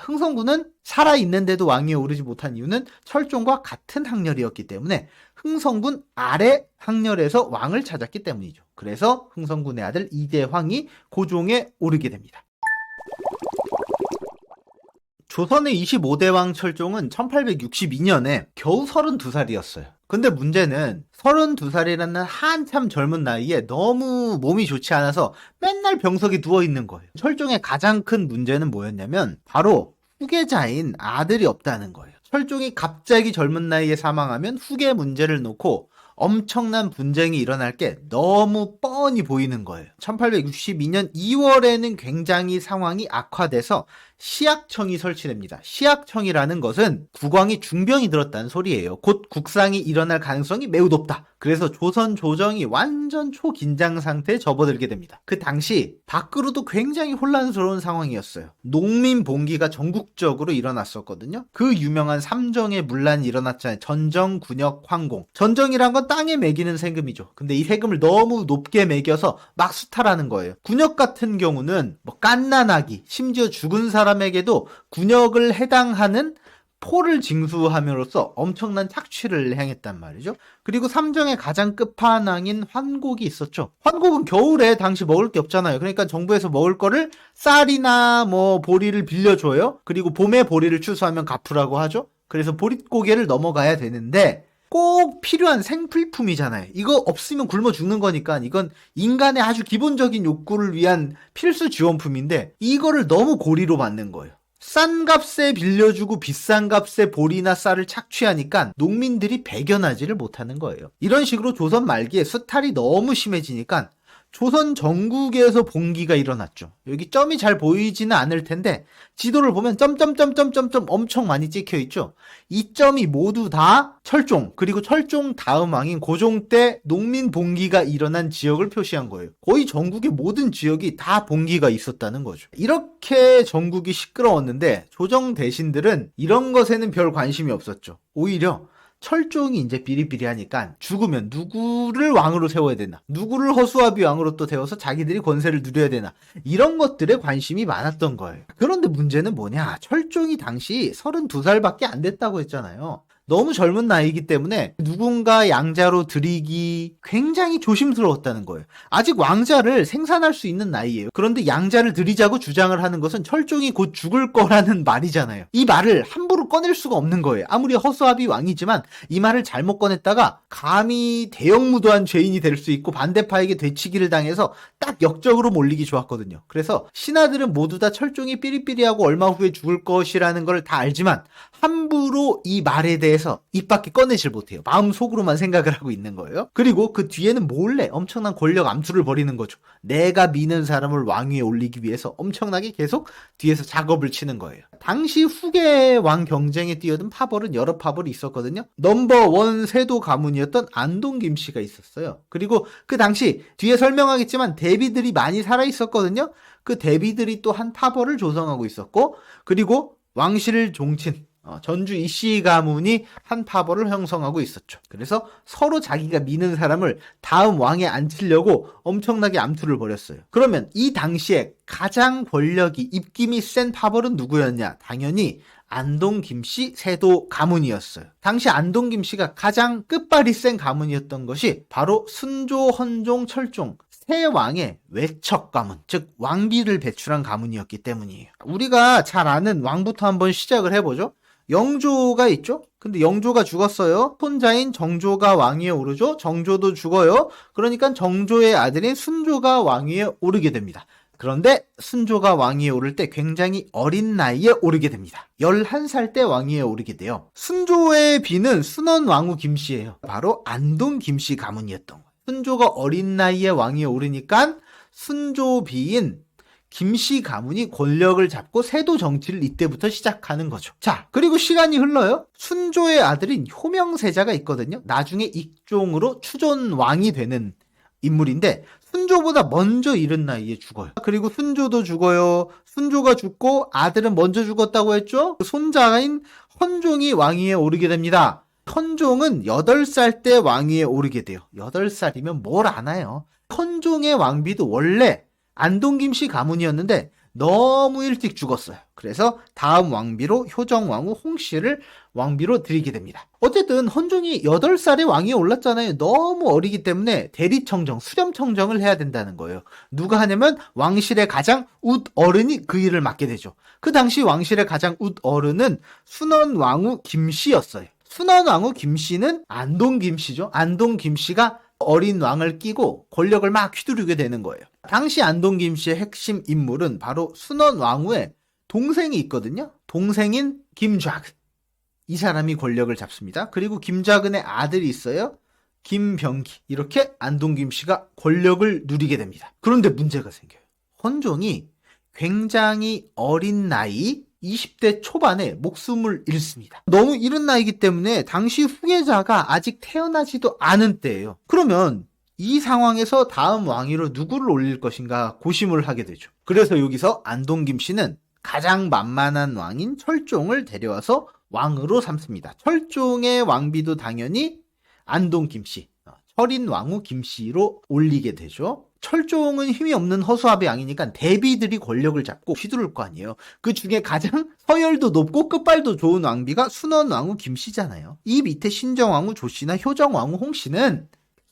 흥성군은 살아있는데도 왕위에 오르지 못한 이유는 철종과 같은 학렬이었기 때문에 흥성군 아래 학렬에서 왕을 찾았기 때문이죠. 그래서 흥성군의 아들 이대황이 고종에 오르게 됩니다. 조선의 25대 왕 철종은 1862년에 겨우 32살이었어요. 근데 문제는 32살이라는 한참 젊은 나이에 너무 몸이 좋지 않아서 맨날 병석에 누워있는 거예요. 철종의 가장 큰 문제는 뭐였냐면 바로 후계자인 아들이 없다는 거예요. 철종이 갑자기 젊은 나이에 사망하면 후계 문제를 놓고 엄청난 분쟁이 일어날 게 너무 뻔히 보이는 거예요. 1862년 2월에는 굉장히 상황이 악화돼서 시약청이 설치됩니다. 시약청이라는 것은 국왕이 중병이 들었다는 소리예요. 곧 국상이 일어날 가능성이 매우 높다. 그래서 조선 조정이 완전 초긴장 상태에 접어들게 됩니다. 그 당시 밖으로도 굉장히 혼란스러운 상황이었어요. 농민 봉기가 전국적으로 일어났었거든요. 그 유명한 삼정의 문란이 일어났잖아요. 전정, 군역, 황공. 전정이란 건 땅에 매기는 세금이죠. 근데 이 세금을 너무 높게 매겨서 막 수탈하는 거예요. 군역 같은 경우는 뭐 깐난아기, 심지어 죽은 사람에게도 군역을 해당하는 포를 징수함으로써 엄청난 착취를 행했단 말이죠. 그리고 삼정의 가장 끝판왕인 환곡이 있었죠. 환곡은 겨울에 당시 먹을 게 없잖아요. 그러니까 정부에서 먹을 거를 쌀이나 뭐 보리를 빌려줘요. 그리고 봄에 보리를 추수하면 갚으라고 하죠. 그래서 보릿고개를 넘어가야 되는데 꼭 필요한 생필품이잖아요. 이거 없으면 굶어 죽는 거니까 이건 인간의 아주 기본적인 욕구를 위한 필수 지원품인데 이거를 너무 고리로 만든 거예요. 싼 값에 빌려주고 비싼 값에 보리나 쌀을 착취하니까 농민들이 배견하지를 못하는 거예요. 이런 식으로 조선 말기에 수탈이 너무 심해지니까 조선 전국에서 봉기가 일어났죠. 여기 점이 잘 보이지는 않을 텐데 지도를 보면 점점점점점점 엄청 많이 찍혀 있죠. 이 점이 모두 다 철종 그리고 철종 다음 왕인 고종 때 농민 봉기가 일어난 지역을 표시한 거예요. 거의 전국의 모든 지역이 다 봉기가 있었다는 거죠. 이렇게 전국이 시끄러웠는데 조정 대신들은 이런 것에는 별 관심이 없었죠. 오히려 철종이 이제 비리비리하니까 죽으면 누구를 왕으로 세워야 되나, 누구를 허수아비 왕으로 또 세워서 자기들이 권세를 누려야 되나, 이런 것들에 관심이 많았던 거예요. 그런데 문제는 뭐냐, 철종이 당시 32살밖에 안 됐다고 했잖아요. 너무 젊은 나이이기 때문에 누군가 양자로 들이기 굉장히 조심스러웠다는 거예요. 아직 왕자를 생산할 수 있는 나이예요. 그런데 양자를 들이자고 주장을 하는 것은 철종이 곧 죽을 거라는 말이잖아요. 이 말을 함부로 꺼낼 수가 없는 거예요. 아무리 허수아비 왕이지만 이 말을 잘못 꺼냈다가 감히 대형무도한 죄인이 될 수 있고 반대파에게 되치기를 당해서 딱 역적으로 몰리기 좋았거든요. 그래서 신하들은 모두 다 철종이 삐리삐리하고 얼마 후에 죽을 것이라는 걸 다 알지만 함부로 이 말에 대해서 입 밖에 꺼내질 못해요. 마음속으로만 생각을 하고 있는 거예요. 그리고 그 뒤에는 몰래 엄청난 권력 암투를 벌이는 거죠. 내가 미는 사람을 왕위에 올리기 위해서 엄청나게 계속 뒤에서 작업을 치는 거예요. 당시 후계 왕 경쟁에 뛰어든 파벌은 여러 파벌이 있었거든요. 넘버1 세도 가문이었던 안동 김씨가 있었어요. 그리고 그 당시 뒤에 설명하겠지만 대비들이 많이 살아 있었거든요. 그 대비들이 또 한 파벌을 조성하고 있었고, 그리고 왕실 종친 전주 이씨 가문이 한 파벌을 형성하고 있었죠. 그래서 서로 자기가 미는 사람을 다음 왕에 앉히려고 엄청나게 암투를 벌였어요. 그러면 이 당시에 가장 권력이 입김이 센 파벌은 누구였냐? 당연히 안동 김씨 세도 가문이었어요. 당시 안동 김씨가 가장 끝발이 센 가문이었던 것이 바로 순조, 헌종, 철종 세 왕의 외척 가문, 즉 왕비를 배출한 가문이었기 때문이에요. 우리가 잘 아는 왕부터 한번 시작을 해보죠. 영조가 있죠? 근데 영조가 죽었어요. 손자인 정조가 왕위에 오르죠. 정조도 죽어요. 그러니까 정조의 아들인 순조가 왕위에 오르게 됩니다. 그런데 순조가 왕위에 오를 때 굉장히 어린 나이에 오르게 됩니다. 11살 때 왕위에 오르게 돼요. 순조의 비는 순원 왕후 김씨예요. 바로 안동 김씨 가문이었던 거예요. 순조가 어린 나이에 왕위에 오르니까 순조 비인 김씨 가문이 권력을 잡고 세도 정치를 이때부터 시작하는 거죠. 자, 그리고 시간이 흘러요. 순조의 아들인 효명세자가 있거든요. 나중에 익종으로 추존왕이 되는 인물인데 순조보다 먼저 이른 나이에 죽어요. 그리고 순조도 죽어요. 순조가 죽고 아들은 먼저 죽었다고 했죠. 손자인 헌종이 왕위에 오르게 됩니다. 헌종은 8살 때 왕위에 오르게 돼요. 8살이면 뭘 아나요? 헌종의 왕비도 원래 안동 김씨 가문이었는데 너무 일찍 죽었어요. 그래서 다음 왕비로 효정왕후 홍씨를 왕비로 들이게 됩니다. 어쨌든 헌종이 8살에 왕위에 올랐잖아요. 너무 어리기 때문에 대리청정, 수렴청정을 해야 된다는 거예요. 누가 하냐면 왕실의 가장 웃어른이 그 일을 맡게 되죠. 그 당시 왕실의 가장 웃어른은 순원왕후 김씨였어요. 순원왕후 김씨는 안동 김씨죠. 안동 김씨가 어린 왕을 끼고 권력을 막 휘두르게 되는 거예요. 당시 안동 김씨의 핵심 인물은 바로 순원왕후의 동생이 있거든요. 동생인 김좌근. 이 사람이 권력을 잡습니다. 그리고 김좌근의 아들이 있어요. 김병기. 이렇게 안동 김씨가 권력을 누리게 됩니다. 그런데 문제가 생겨요. 헌종이 굉장히 어린 나이 20대 초반에 목숨을 잃습니다. 너무 이른 나이기 때문에 당시 후계자가 아직 태어나지도 않은 때예요. 그러면 이 상황에서 다음 왕위로 누구를 올릴 것인가 고심을 하게 되죠. 그래서 여기서 안동 김씨는 가장 만만한 왕인 철종을 데려와서 왕으로 삼습니다. 철종의 왕비도 당연히 안동 김씨, 철인 왕후 김씨로 올리게 되죠. 철종은 힘이 없는 허수아비 왕이니까 대비들이 권력을 잡고 휘두를 거 아니에요. 그 중에 가장 서열도 높고 끝발도 좋은 왕비가 순원왕후 김씨잖아요. 이 밑에 신정왕후 조씨나 효정왕후 홍씨는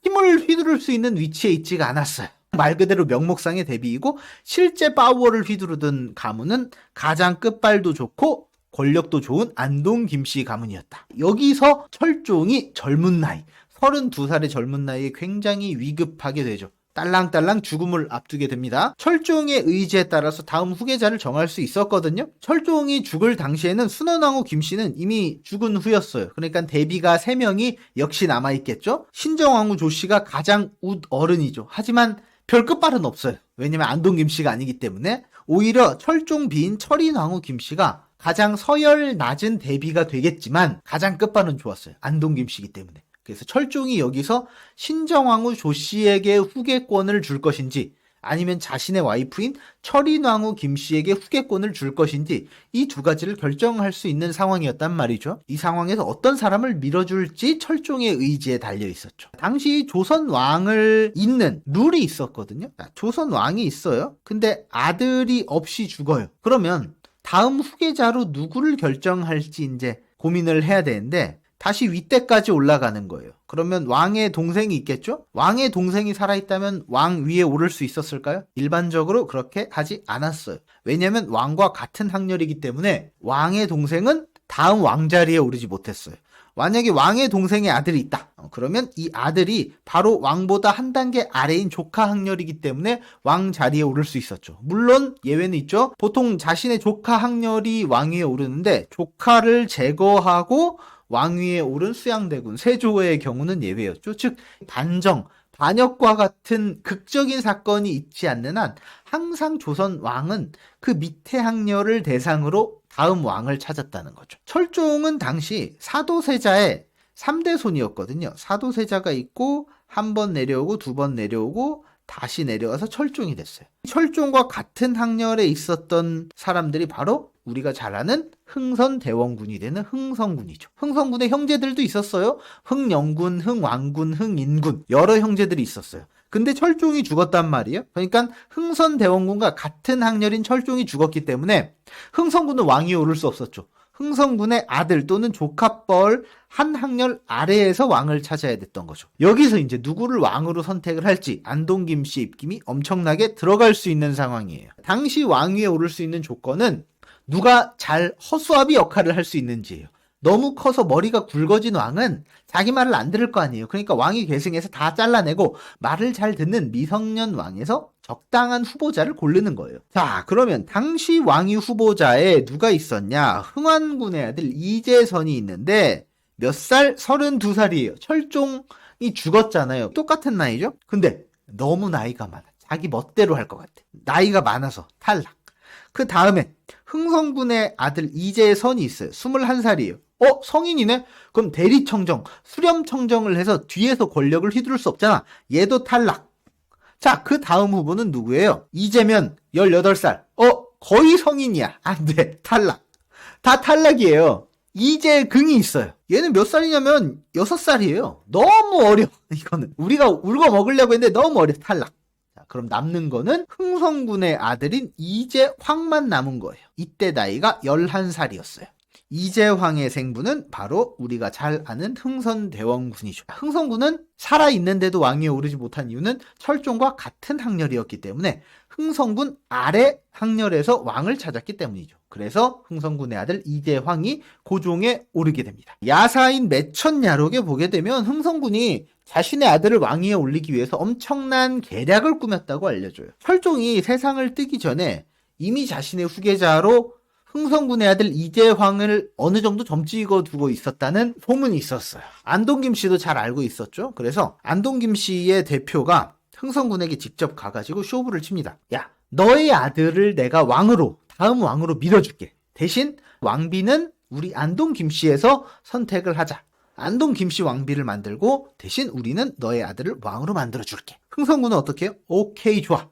힘을 휘두를 수 있는 위치에 있지가 않았어요. 말 그대로 명목상의 대비이고 실제 파워를 휘두르던 가문은 가장 끝발도 좋고 권력도 좋은 안동 김씨 가문이었다. 여기서 철종이 젊은 나이, 32살의 젊은 나이에 굉장히 위급하게 되죠. 딸랑딸랑 죽음을 앞두게 됩니다. 철종의 의지에 따라서 다음 후계자를 정할 수 있었거든요. 철종이 죽을 당시에는 순원왕후 김씨는 이미 죽은 후였어요. 그러니까 대비가 3명이 역시 남아있겠죠. 신정왕후 조씨가 가장 웃어른이죠. 하지만 별 끝발은 없어요. 왜냐면 안동 김씨가 아니기 때문에. 오히려 철종 비인 철인왕후 김씨가 가장 서열 낮은 대비가 되겠지만 가장 끝발은 좋았어요. 안동 김씨이기 때문에. 그래서 철종이 여기서 신정왕후 조씨에게 후계권을 줄 것인지 아니면 자신의 와이프인 철인왕후 김씨에게 후계권을 줄 것인지 이 두 가지를 결정할 수 있는 상황이었단 말이죠. 이 상황에서 어떤 사람을 밀어줄지 철종의 의지에 달려 있었죠. 당시 조선왕을 잇는 룰이 있었거든요. 조선왕이 있어요. 근데 아들이 없이 죽어요. 그러면 다음 후계자로 누구를 결정할지 이제 고민을 해야 되는데 다시 윗대까지 올라가는 거예요. 그러면 왕의 동생이 있겠죠? 왕의 동생이 살아있다면 왕 위에 오를 수 있었을까요? 일반적으로 그렇게 하지 않았어요. 왜냐하면 왕과 같은 학렬이기 때문에 왕의 동생은 다음 왕 자리에 오르지 못했어요. 만약에 왕의 동생의 아들이 있다. 그러면 이 아들이 바로 왕보다 한 단계 아래인 조카 학렬이기 때문에 왕 자리에 오를 수 있었죠. 물론 예외는 있죠. 보통 자신의 조카 학렬이 왕위에 오르는데 조카를 제거하고 왕위에 오른 수양대군 세조의 경우는 예외였죠. 즉 반정, 반역과 같은 극적인 사건이 있지 않는 한 항상 조선 왕은 그 밑에 학렬을 대상으로 다음 왕을 찾았다는 거죠. 철종은 당시 사도세자의 3대 손이었거든요. 사도세자가 있고 한 번 내려오고 2번 내려오고 다시 내려와서 철종이 됐어요. 철종과 같은 학렬에 있었던 사람들이 바로 우리가 잘 아는 흥선대원군이 되는 흥성군이죠. 흥성군의 형제들도 있었어요. 흥영군, 흥왕군, 흥인군 여러 형제들이 있었어요. 근데 철종이 죽었단 말이에요. 그러니까 흥선대원군과 같은 학렬인 철종이 죽었기 때문에 흥성군은 왕위에 오를 수 없었죠. 흥성군의 아들 또는 조카뻘 한 학렬 아래에서 왕을 찾아야 됐던 거죠. 여기서 이제 누구를 왕으로 선택을 할지 안동 김씨의 입김이 엄청나게 들어갈 수 있는 상황이에요. 당시 왕위에 오를 수 있는 조건은 누가 잘 허수아비 역할을 할 수 있는지예요. 너무 커서 머리가 굵어진 왕은 자기 말을 안 들을 거 아니에요. 그러니까 왕위 계승해서 다 잘라내고 말을 잘 듣는 미성년 왕에서 적당한 후보자를 고르는 거예요. 자, 그러면 당시 왕위 후보자에 누가 있었냐? 흥완군의 아들 이재선이 있는데 몇 살? 32살이에요. 철종이 죽었잖아요. 똑같은 나이죠? 근데 너무 나이가 많아. 자기 멋대로 할 것 같아. 나이가 많아서 탈락. 그 다음에 흥성군의 아들 이재선이 있어요. 21살이에요. 성인이네? 그럼 대리청정, 수렴청정을 해서 뒤에서 권력을 휘두를 수 없잖아. 얘도 탈락. 자, 그 다음 후보는 누구예요? 이재면 18살. 거의 성인이야. 안 돼. 탈락. 다 탈락이에요. 이재긍이 있어요. 얘는 몇 살이냐면 6살이에요. 너무 어려. 이거는 우리가 울고 먹으려고 했는데 너무 어려. 탈락. 자, 그럼 남는 거는 흥성군의 아들인 이재황만 남은 거예요. 이때 나이가 11살이었어요. 이재황의 생부는 바로 우리가 잘 아는 흥선대원군이죠. 흥선군은 살아있는데도 왕위에 오르지 못한 이유는 철종과 같은 학렬이었기 때문에 흥선군 아래 학렬에서 왕을 찾았기 때문이죠. 그래서 흥선군의 아들 이재황이 고종에 오르게 됩니다. 야사인 매천야록에 보게 되면 흥선군이 자신의 아들을 왕위에 올리기 위해서 엄청난 계략을 꾸몄다고 알려줘요. 철종이 세상을 뜨기 전에 이미 자신의 후계자로 흥선군의 아들 이재황을 어느 정도 점찍어 두고 있었다는 소문이 있었어요. 안동김 씨도 잘 알고 있었죠. 그래서 안동김 씨의 대표가 흥선군에게 직접 가가지고 쇼부를 칩니다. 야, 너의 아들을 내가 다음 왕으로 밀어줄게. 대신 왕비는 우리 안동김 씨에서 선택을 하자. 안동김 씨 왕비를 만들고 대신 우리는 너의 아들을 왕으로 만들어줄게. 흥선군은 어떻게 해요? 오케이, 좋아.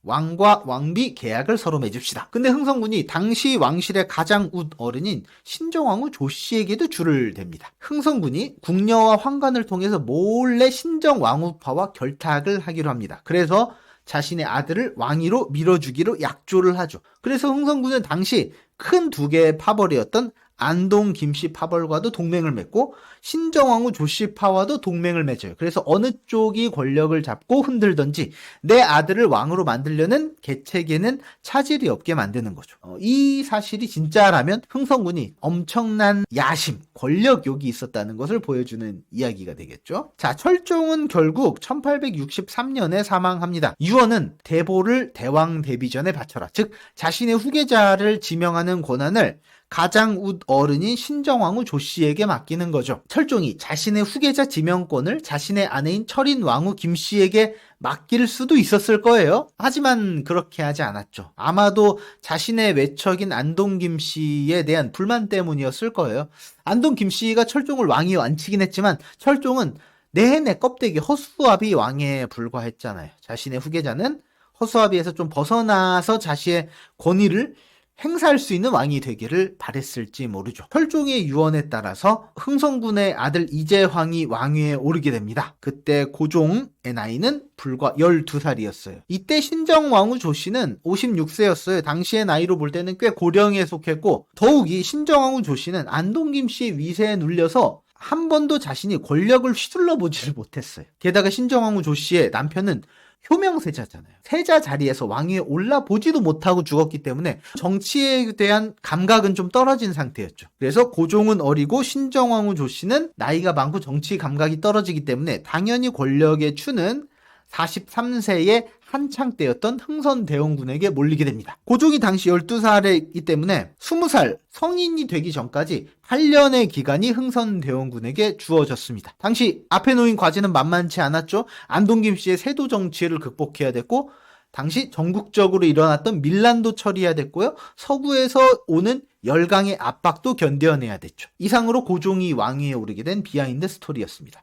왕과 왕비 계약을 서로 맺읍시다. 근데 흥선군이 당시 왕실의 가장 웃 어른인 신정왕후 조씨에게도 줄을 댑니다. 흥선군이 궁녀와 환관을 통해서 몰래 신정왕후파와 결탁을 하기로 합니다. 그래서 자신의 아들을 왕위로 밀어주기로 약조를 하죠. 그래서 흥선군은 당시 큰 두 개의 파벌이었던 안동 김씨 파벌과도 동맹을 맺고 신정왕후 조씨파와도 동맹을 맺어요. 그래서 어느 쪽이 권력을 잡고 흔들던지 내 아들을 왕으로 만들려는 계책에는 차질이 없게 만드는 거죠. 이 사실이 진짜라면 흥선군이 엄청난 야심, 권력욕이 있었다는 것을 보여주는 이야기가 되겠죠. 자, 철종은 결국 1863년에 사망합니다. 유언은 대보를 대왕 데뷔 전에 바쳐라. 즉 자신의 후계자를 지명하는 권한을 가장 웃 어른인 신정왕후 조씨에게 맡기는 거죠. 철종이 자신의 후계자 지명권을 자신의 아내인 철인 왕후 김씨에게 맡길 수도 있었을 거예요. 하지만 그렇게 하지 않았죠. 아마도 자신의 외척인 안동 김씨에 대한 불만 때문이었을 거예요. 안동 김씨가 철종을 왕위에 앉히긴 했지만 철종은 내내 껍데기 허수아비 왕에 불과했잖아요. 자신의 후계자는 허수아비에서 좀 벗어나서 자신의 권위를 행사할 수 있는 왕이 되기를 바랬을지 모르죠. 철종의 유언에 따라서 흥선군의 아들 이재황이 왕위에 오르게 됩니다. 그때 고종의 나이는 불과 12살이었어요. 이때 신정왕후 조씨는 56세였어요. 당시의 나이로 볼 때는 꽤 고령에 속했고 더욱이 신정왕후 조씨는 안동김 씨의 위세에 눌려서 한 번도 자신이 권력을 휘둘러 보지를 못했어요. 게다가 신정왕후 조씨의 남편은 효명세자잖아요. 세자 자리에서 왕위에 올라보지도 못하고 죽었기 때문에 정치에 대한 감각은 좀 떨어진 상태였죠. 그래서 고종은 어리고 신정왕후 조씨는 나이가 많고 정치 감각이 떨어지기 때문에 당연히 권력의 추는 43세의 한창 때였던 흥선대원군에게 몰리게 됩니다. 고종이 당시 12살이기 때문에 20살 성인이 되기 전까지 8년의 기간이 흥선대원군에게 주어졌습니다. 당시 앞에 놓인 과제는 만만치 않았죠. 안동김 씨의 세도 정치를 극복해야 됐고 당시 전국적으로 일어났던 밀란도 처리해야 됐고요. 서구에서 오는 열강의 압박도 견뎌내야 됐죠. 이상으로 고종이 왕위에 오르게 된 비하인드 스토리였습니다.